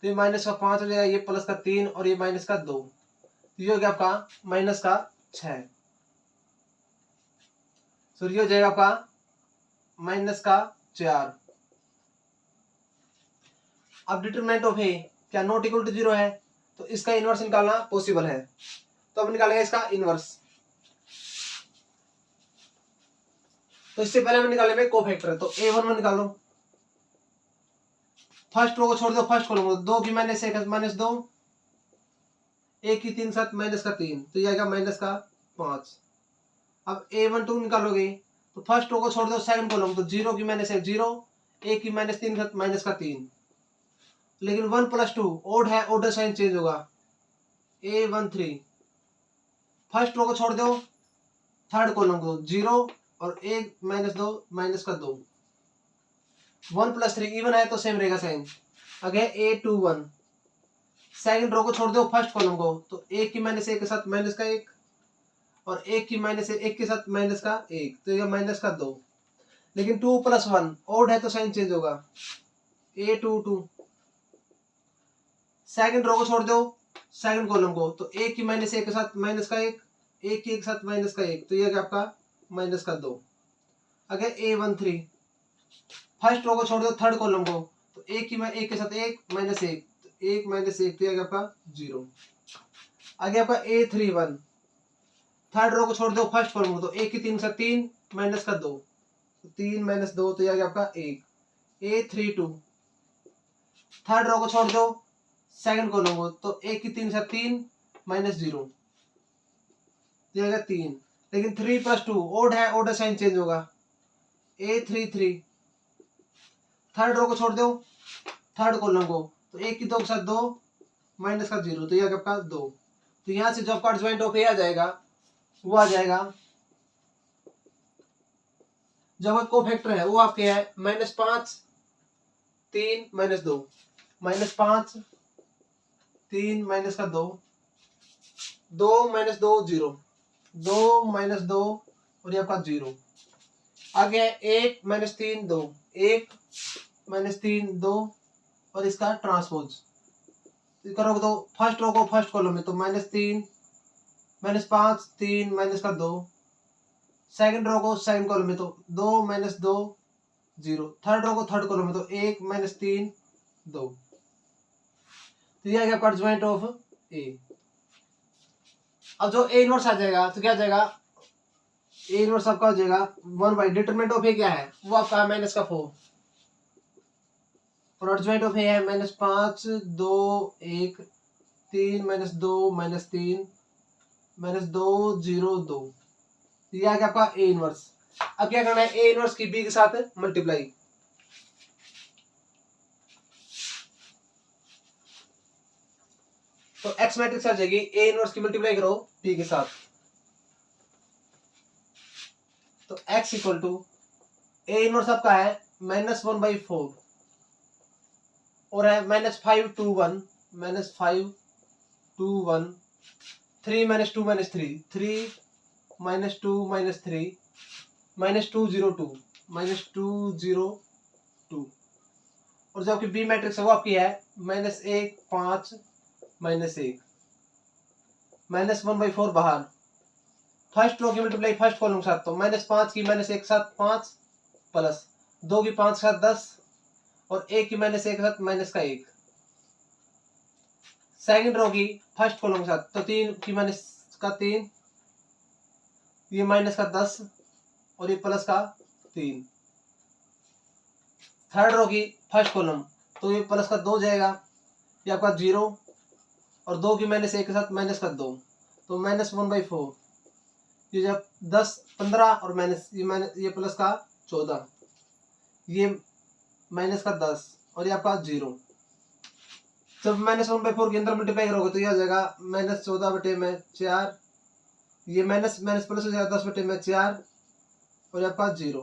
तो ये माइनस का 5 हो जाएगा, ये प्लस का 3 और ये माइनस का 2, तो ये हो गया आपका माइनस का 6। तो ये हो जाएगा आपका माइनस का 4। अब डिटरमिनेंट ऑफ ए क्या नॉट इक्वल टू 0 है, तो इसका इनवर्स निकालना पॉसिबल है। तो अब निकालेंगे इसका इनवर्स। तो इससे पहले हमें निकालने में कोफैक्टर है, तो A1 में निकालो, फर्स्ट रो को छोड़ दो फर्स्ट कॉलम को, 2 की माइनस 1 माइनस 2, 1 की 3 साथ माइनस का 3, तो ये आएगा माइनस का 5। अब A1 2 निकालोगे, तो फर्स्ट रो को छोड़ दो सेकंड कॉलम, तो 0 की माइनस 1 0, 1 की माइनस 3 साथ माइनस का 3, लेकिन 1 प्लस 2 ओड है, ऑर्डर साइन चेंज होगा, A1 3, फर्स्ट रो को छोड़ दो थर्ड कॉलम को, 0 और 1 माइनस 2 माइनस का 2, 1 प्लस 3 इवन है तो सेम रहेगा साइन। अगे A21, सेकंड रो को छोड़ दो फर्स्ट कॉलम को, तो 1 की माइनस 1 के साथ माइनस का 1 और 1 की माइनस 1 के साथ माइनस का 1, तो ये माइनस का 2, लेकिन 2 प्लस 1 ओड है तो साइन चेंज होगा, A22, सेकंड रो को छोड़ दो सेकंड कॉलम को, तो 1 की माइनस 1 के साथ माइनस का 1, 1 की 1 के साथ माइनस का 1, तो ये आपका माइनस का 2। अगर A13, फर्स्ट रो को छोड़ दो थर्ड कॉलम को, तो 1 की 1 के साथ 1 माइनस 1, 1 माइनस 1, तो ये आपका 0। आगे आपका A31, थर्ड रो को छोड़ दो फर्स्ट कॉलम को, तो 1 की 3 के साथ 3 माइनस का 2, 3 माइनस 2, तो ये आपका 1। A32, थर्ड रो को छोड़ दो सेकंड कॉलम को, तो 1 की 3 के साथ 3 माइनस 0, तो ये 3, लेकिन 3 प्लस 2 ओड है, ऑर्डर साइन चेंज होगा, A33, थर्ड रो को छोड़ दो थर्ड कॉलम को, तो 1 की 2 के साथ 2 माइनस का 0, तो ये आपका 2। तो यहां से जो आपका ज्वाइंट ऑफ ए आ जाएगा वो आ जाएगा, जो कोफैक्टर है वो आपके है -5 3 -2, -5 3 माइनस का 2, 2 -2 0, 2 -2 और ये आपका 0। आगे है 1 -3 2, 1 -3 2 और इसका ट्रांसपोज करोगे तो फर्स्ट रो को फर्स्ट कॉलम में, तो -3 -5 3 माइनस का 2, सेकंड रो को सेकंड कॉलम में, तो 2 -2 0, थर्ड रो को थर्ड कॉलम में, तो 1 -3 2, तो ये आ गया ज्वाइंट ऑफ ए। अब जो ए इनवर्स आ जाएगा तो क्या आ जाएगा, ए इनवर्स आपका हो जाएगा 1/, डिटरमिनेंट ऑफ ए क्या है वो आपका है -4, और ज्वाइंट ऑफ ए है -5 2 1 3 -2 -3 -2 0 2, ये आ गया आपका ए इनवर्स। अब क्या करना है, ए इनवर्स की बी के साथ मल्टीप्लाई, तो एक्स मैट्रिक्स आ जाएगी, ए इनवर्स की मल्टीप्लाई करो बी के साथ, तो x equal to A inverse आपका है -1/4 और है -5 2 1 -5 2 1 3 -2 -3 3 -2 -3 -2 0 2 -2 0 2, और जो आपकी बी मैट्रिक्स है वो आपकी है -1 5 -1 -1/4 बाहर, फर्स्ट रो की मल्टीप्लाई फर्स्ट कॉलम के साथ, तो -5 की -1 के साथ 5 प्लस 2 की 5 के साथ 10 और 1 की -1 के साथ माइनस का 1, सेकंड रो की फर्स्ट कॉलम के साथ, तो 3 की माइनस का 3 ये माइनस का 10 और ये प्लस का 3। थर्ड रो की फर्स्ट कॉलम, तो ये प्लस का 2 जाएगा, ये आपका 0 और 2 की माइनस 1 के साथ माइनस का 2, तो -1/4। ये जब 10 15 और माइनस ये प्लस का 14, ये माइनस का 10 और ये आपका 0। जब -1/4 के अंदर मल्टीप्लाई करोगे तो ये हो जाएगा -14/4, ये माइनस माइनस प्लस हो जाएगा 10/4 और ये आपका 0।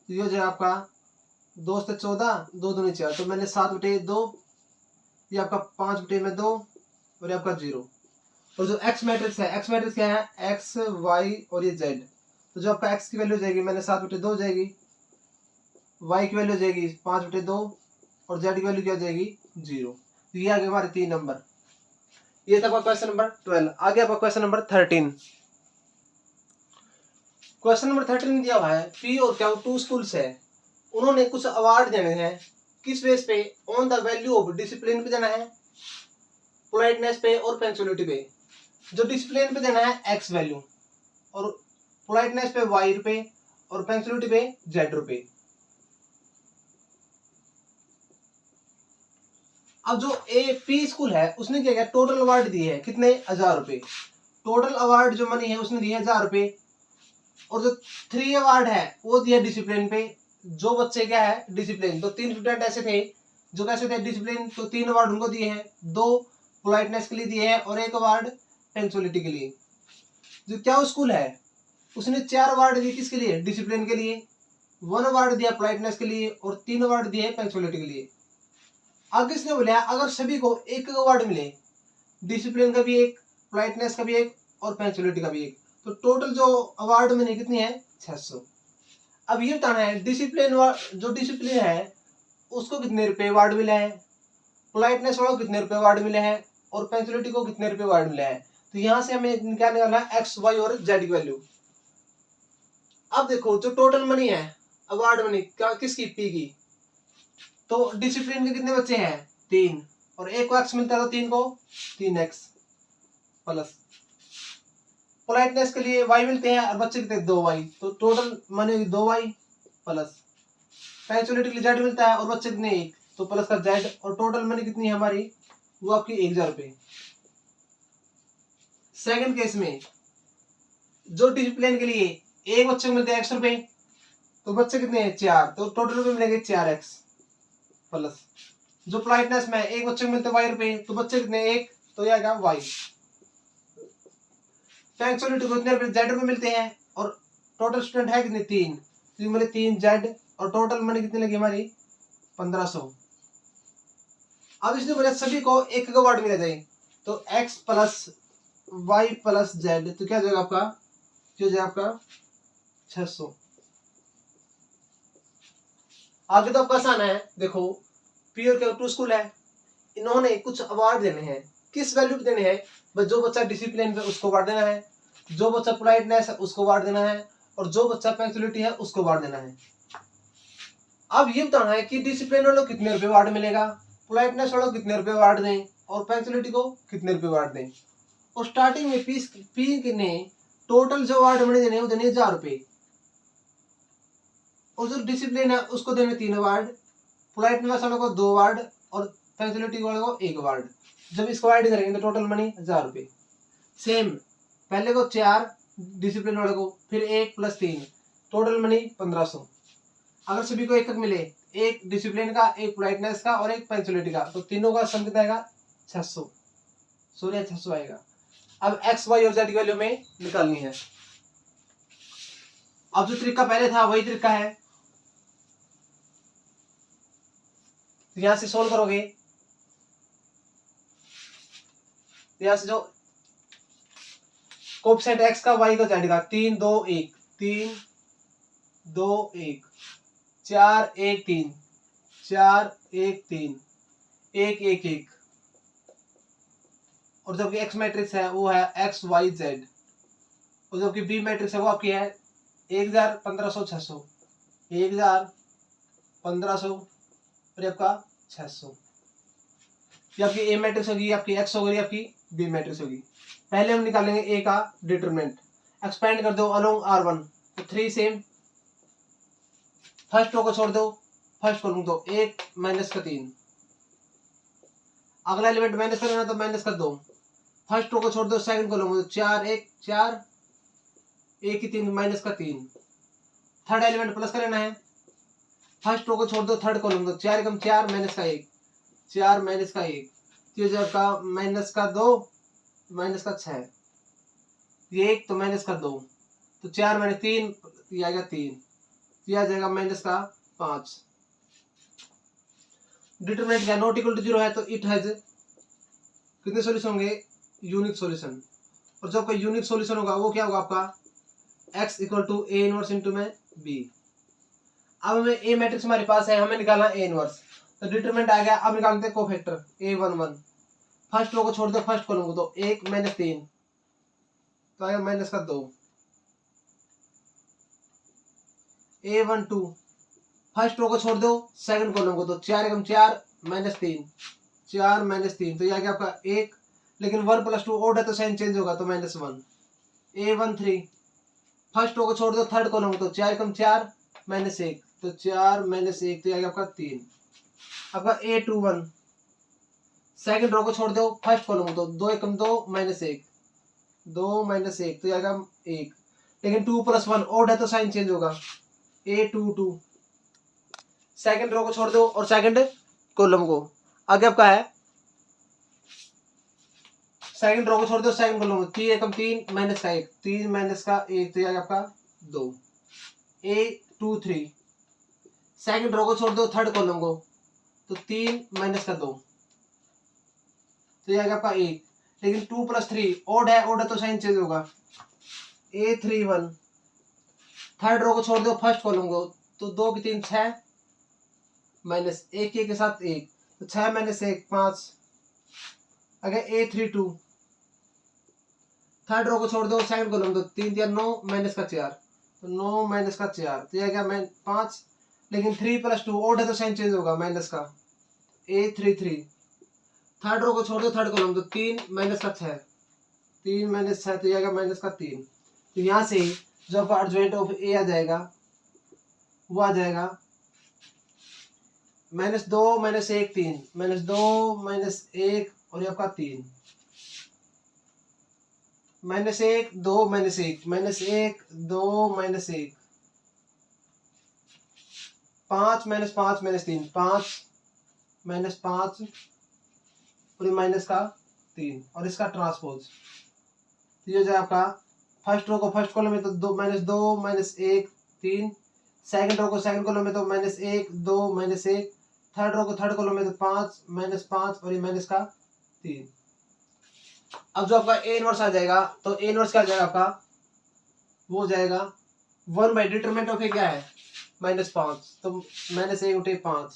तो ये हो जाएगा आपका 2 से 14, 2 दूनी 4, तो मैंने 7/2, ये आपका 5/2 और ये आपका 0। और जो x मैट्रिक्स है, x मैट्रिक्स क्या है, x y और ये z। तो जो आपका x की वैल्यू हो जाएगी मैंने 7/2 हो जाएगी, y की वैल्यू हो जाएगी 5/2 और z की वैल्यू क्या हो जाएगी 0। तो ये आ गए हमारे 3 नंबर। ये था आपका क्वेश्चन नंबर 12। आगे आपका क्वेश्चन नंबर 13। क्वेश्चन नंबर 13 में दिया हुआ है पी और क्यू 2 स्कूल्स है, उन्होंने कुछ अवार्ड देने हैं, किस बेस पे, on the value of discipline पे देना है, पोलाइटनेस पे और पंक्चुअलिटी पे। जो डिसिप्लिन पे देना है एक्स वैल्यू और पोलाइटनेस पे वाई रुपए और पंक्चुअलिटी पे जेड रुपए। अब जो ए पी स्कूल है उसने क्या किया, टोटल अवार्ड दिए हैं कितने, 1000 रुपए। टोटल अवार्ड जो मनी है उसने दिए 1000 रुपए। और जो 3 अवार्ड है वो दिया डिसिप्लिन पे। जो बच्चे क्या है डिसिप्लिन, तो 3 स्टूडेंट ऐसे थे जो कैसे थे डिसिप्लिन, तो 3 अवार्ड उनको दिए हैं, 2 पोलाइटनेस के लिए दिए हैं और 1 अवार्ड पंक्चुअलिटी के लिए। जो क्या स्कूल है उसने 4 अवार्ड दिए किसके लिए, डिसिप्लिन के लिए, 1 अवार्ड दिया पोलाइटनेस के लिए और 3 अवार्ड दिए पंक्चुअलिटी के लिए। आगे इसने बोला अगर सभी को 1 अवार्ड मिले, डिसिप्लिन का भी 1, पोलाइटनेस का भी 1 और पंक्चुअलिटी का भी 1, तो टोटल जो अवार्ड मनी कितनी है 600। अब ये बताना है डिसिप्लिन जो डिसिप्लिन है उसको कितने रुपए अवार्ड मिले हैं, पोलाइटनेस वालों को कितने रुपए अवार्ड मिले हैं और पंक्चुअलिटी को कितने रुपए अवार्ड मिले हैं। तो यहां से हमें क्या निकालना है, एक्स वाई और जेड की वैल्यू। अब देखो जो टोटल मनी है अवार्ड मनी क्या किसकी, पी की, तो डिसिप्लिन के कितने बच्चे हैं 3 और 1 को एक्स मिलता है तो 3 को 3x प्लस, पोलाइटनेस के लिए y मिलते हैं और बच्चे कितने 2y, तो total money 2y plus, punctuality के लिए z मिलता है और बच्चे कितने 1, तो प्लस का z, और टोटल मनी कितनी है हमारी वो आपकी 1000 रुपए। सेकंड केस में जो डिसिप्लिन के लिए एक बच्चे को मिलते हैं x रुपए, तो बच्चे कितने हैं 4, तो टोटल रुपए मिलेंगे 4x प्लस, जो पोलाइटनेस में एक बच्चे को मिलते हैं y रुपए, तो बच्चे कितने 1, तो ये आएगा y। पंक्चुअलिटी को कितने रुपए z रुपए मिलते हैं और टोटल स्टूडेंट है कितने 3, तो ये मिले 3z और टोटल मनी कितनी लगी हमारी 1500। अब इसने बोला सभी को 1 अवार्ड मिला जाए, तो x plus y plus z, तो क्या हो जाएगा आपका, क्या हो जाएगा आपका 600। आगे तो आपका आसान है, देखो पी और क्यू स्कूल है, इन्होंने कुछ अवार्ड देने हैं, किस वैल्यू पे देने हैं, जो बच्चा डिसिप्लिन पे उसको अवार्ड देना है, जो बच्चा पोलाइटनेस है उसको अवार्ड देना है और जो बच्चा पंक्चुअलिटी है उसको अवार्ड देना है। अब ये बताना है कि डिसिप्लिन वालों को कितने रुपए अवार्ड मिलेगा, पोलाइटनेस वालों को कितने रुपए अवार्ड दें और पंक्चुअलिटी को कितने रुपए अवार्ड दें। और स्टार्टिंग में पी ने टोटल जो अवार्ड मनी देने वो देने 1000 रुपए, और जो डिसिप्लिन है उसको देने 3 अवार्ड, पोलाइटनेस वालों को 2 अवार्ड और पंक्चुअलिटी वालों को 1 अवार्ड। जब इसको ऐड करेंगे तो टोटल मनी 1000 रुपए। सेम पहले को 4 डिसिप्लिन वाले को, फिर 1 प्लस 3, टोटल मनी 1500। अगर सभी को 1 मिले, 1 डिसिप्लिन का, 1 पोलाइटनेस का और 1 पंक्चुअलिटी का, तो तीनों का सम कितना आएगा 600, 600 आएगा। अब एक्स वाई और जेड की वैल्यू में निकालनी है। अब जो तरीका पहले था वही तरीका है, यहां से सोल्व करोगे, यहां से जो कोएफिशिएंट x का y का z का 3 2 1 3 2 1 4 1 3 4 1 3 1 1 1, और जबकि x मैट्रिक्स है वो है x y z, और जबकि b मैट्रिक्स है वो आपकी है 1000 1500 600 1000 1500 और आपका 600। ये आपकी a मैट्रिक्स होगी, आपकी x होगी, आपकी b मैट्रिक्स होगी। पहले हम निकालेंगे a का डिटरमिनेंट, एक्सपेंड कर दो अलोंग R1, तो 3 सेम। फर्स्ट रो को छोड़ दो, फर्स्ट कॉलम दो, 1 माइनस का 3। अगला एलिमेंट माइनस करना तो माइनस का 2। फर्स्ट रो को छोड़ दो, सेकंड कॉलम दो, 4 1 4, 1 की 3 माइनस का 3। थर्ड एलिमेंट प्लस का लेना है, फर्स्ट रो को छोड़ दो, थर्ड कॉलम दो, 4 एकम 4 माइनस का 1, 4 माइनस का 1, तो जो आपका माइनस का 2 माइनस का 6, ये 1 तो माइनस का 2, तो 4 माइनस 3 ये आ गया 3, ये आ जाएगा माइनस का 5। डिटरमिनेंट क्या नॉट इक्वल टू 0 है तो इट हैज कितने सॉल्यूशन होंगे, यूनिक सॉल्यूशन। और जो आपका यूनिक सॉल्यूशन होगा वो क्या होगा आपका x equal to A inverse into में b। अब हमें ए मैट्रिक्स हमारे पास है, हमें निकालना ए इनवर्स, तो डिटरमिनेंट आ गया। अब निकालते हैं कोफैक्टर a11। फर्स्ट रो को छोड़ दो, फर्स्ट कॉलम को दो, 1 माइनस 3 तो आएगा माइनस का 2। a12 फर्स्ट रो को छोड़ दो, सेकंड कॉलम को दो, 4 एकम 4 माइनस 3, 4 माइनस 3 तो ये आ गया आपका 1, लेकिन 1 प्लस 2 ओड है तो साइन चेंज होगा तो माइनस 1। a13 फर्स्ट रो को छोड़ दो, थर्ड कॉलम को दो, 4 एकम 4 माइनस 1 तो 4 माइनस 1 तो ये आ गया आपका 3। आपका a21 सेकंड रो को छोड़ दो, फर्स्ट कॉलम को दो, 2 एकम 2 माइनस 1, 2 माइनस 1 तो ये आ गया 1, लेकिन 2 प्लस 1 ओड है तो साइन चेंज होगा। a22 सेकंड रो को छोड़ दो और सेकंड कॉलम को, आगे आपका है सेकंड रो को छोड़ दो, सेकंड कॉलम को, 3 एकम 3 माइनस का 1, 3 माइनस का 1 तो ये आएगा आपका 2। a23 सेकंड रो को छोड़ दो, थर्ड कॉलम को, तो 3 माइनस का 2 तो ये आएगा आपका 1, लेकिन 2 प्लस 3 ओड है तो साइन चेंज होगा। a31 थर्ड रो को छोड़ दो, फर्स्ट कॉलम को, तो 2 की 3 6 माइनस 1 के साथ 1 तो 6 माइनस 1 5। अगर a32 थर्ड रो को छोड़ दो, सेकंड कॉलम दो, 3 3 9 माइनस का 4 तो 9 माइनस का 4 तो ये क्या 5, लेकिन 3 प्लस 2 ओड है तो साइन चेंज होगा माइनस का। a33 थर्ड रो को छोड़ दो, थर्ड कॉलम दो, 3 माइनस का 6, 3 माइनस 6 तो ये आएगा माइनस का 3। तो यहाँ से जो आपका एडजॉइंट ऑफ ए आ जाएगा वो आ जाएगा -2 -1 3 -2 -1 और ये आपका 3 -1 2 -1 -1 2 -1 5 -5 -3 5 -5 और ये माइनस का 3 और इसका ट्रांसपोज ये हो जाए आपका फर्स्ट रो को फर्स्ट कॉलम में तो 2 -1 3, सेकंड रो को सेकंड कॉलम में तो -1 2 -1, थर्ड रो को थर्ड कॉलम में तो 5 -5 और ये माइनस का 3। अब जो आपका ए इनवर्स आ जाएगा तो ए इनवर्स क्या आ जाएगा आपका, वो हो जाएगा 1 बाई डिटरमिनेंट ऑफ ए क्या है -5 तो -1 उठे 5,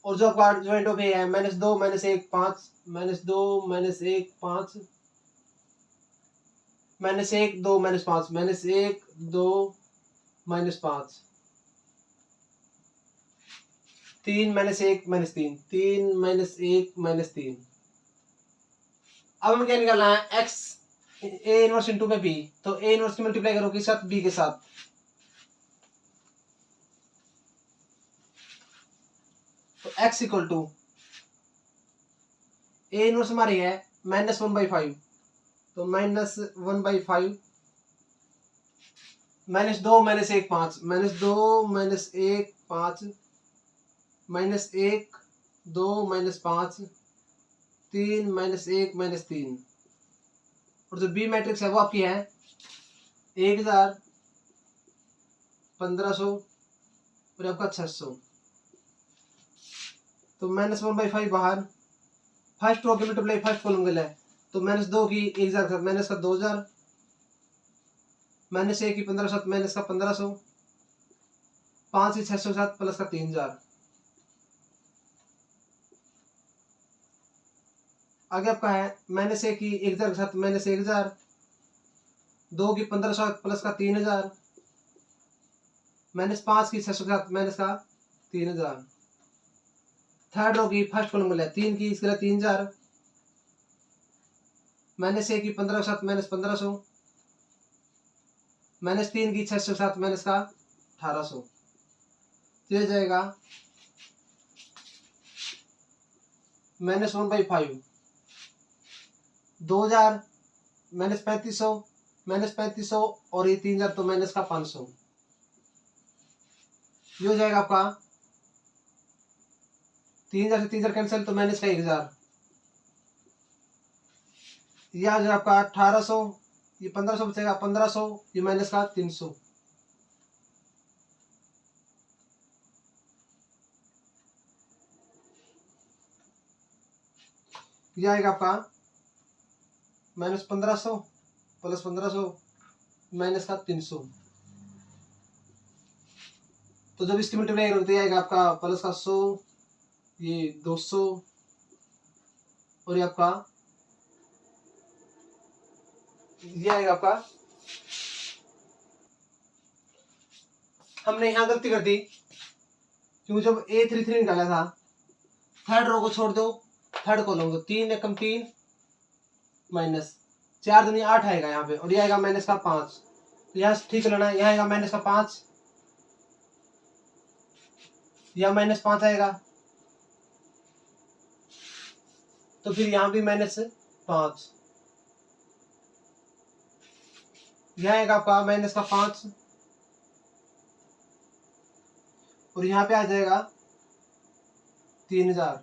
और जो आपका एडजॉइंट ऑफ ए है -2 -1 5 -2 -1 5 -1 2 -5 -1 2 -5 3 -1 -3 3 -1 -3। अब हमें क्या निकालना है x ए इनवर्स इंटू में b, तो ए इनवर्स की मल्टीप्लाई करो किस साथ, b के साथ, तो x equal to A inverse हमारी है -1/5 तो -1/5 -2 -1 5 -2 -1 5 -1 2 -5 3 -1 -3, और जो बी मैट्रिक्स है वो आपकी है 1000 1500 और आपका 600, तो -1/5 बाहर, फर्स्ट रो की मल्टीप्लाई फर्स्ट कॉलम के लिए, तो -2 की 1000 का माइनस का 2000, -1 की 1500 माइनस का 1500, 5 की 600 के साथ प्लस का 3000। आगे आपका है -1 की 1000 के साथ -1000, 2 की 1500 प्लस का 3000, -5 की 600 के साथ माइनस का 3000। थर्ड रो की फर्स्ट कॉलम में 3 की इसके लिए 3000, -1 की 15 के साथ -1500, माइनस 3 की 600 के साथ माइनस का 1800, तो ये जाएगा -1/5, 2000 -3500 -3500 और ये 3000 तो माइनस का 500, ये हो जाएगा आपका 3000 से 3000 कैंसिल तो माइनस का 1000, ये आ जाएगा आपका 1800, ये 1500 बचेगा 1500, ये माइनस का 300, ये आएगा आपका -1500 प्लस 1500 माइनस का 300, तो जब इसकी मल्टीप्लाई करोगे तो आएगा आपका प्लस का 100, ये 200 और ये आपका ये आएगा आपका, हमने यहाँ गलती कर दी क्योंकि जब A33 निकाला था, थर्ड रो को छोड़ दो, थर्ड कॉलम को 3 एकम 3 माइनस 4 दूनी 8 आएगा यहाँ पे, और ये आएगा माइनस का 5, तो यहाँ ठीक लेना, यहाँ आएगा माइनस का 5, यहाँ -5 आएगा, तो फिर यहाँ भी -5, यहाँ आएगा आपका माइनस का 5 और यहाँ पे आ जाएगा 3000,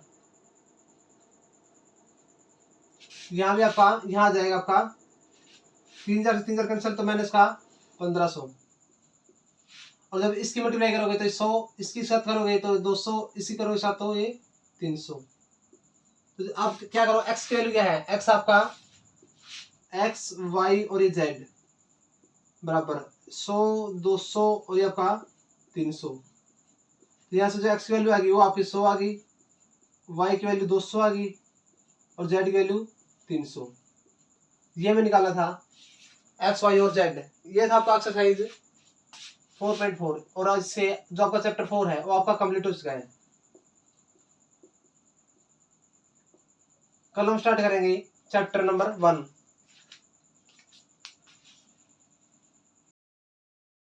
यहाँ भी आपका यहाँ आ जाएगा आपका 3000 से 3000 कैंसिल तो माइनस का 1500, और जब इसकी मल्टीप्लाई करोगे तो 100, इसकी साथ करोगे तो 200, इसकी करोगे साथ तो ये 300, तो आप क्या करो, x की वैल्यू क्या है, x आपका x y और ये z बराबर 100 200 और ये आपका 300, तो यहाँ से जो x की वैल्यू आ गई वो आपकी 100 आ गई, y की वैल्यू 200 आ गई और z की वैल्यू 300, ये मैं निकाला था x y और z, ये था आपका एक्सरसाइज 4.4, और आज से जो आपका चैप्टर 4 है वो आपका कंप्लीट हो चुका है। कल हम स्टार्ट करेंगे चैप्टर नंबर 1।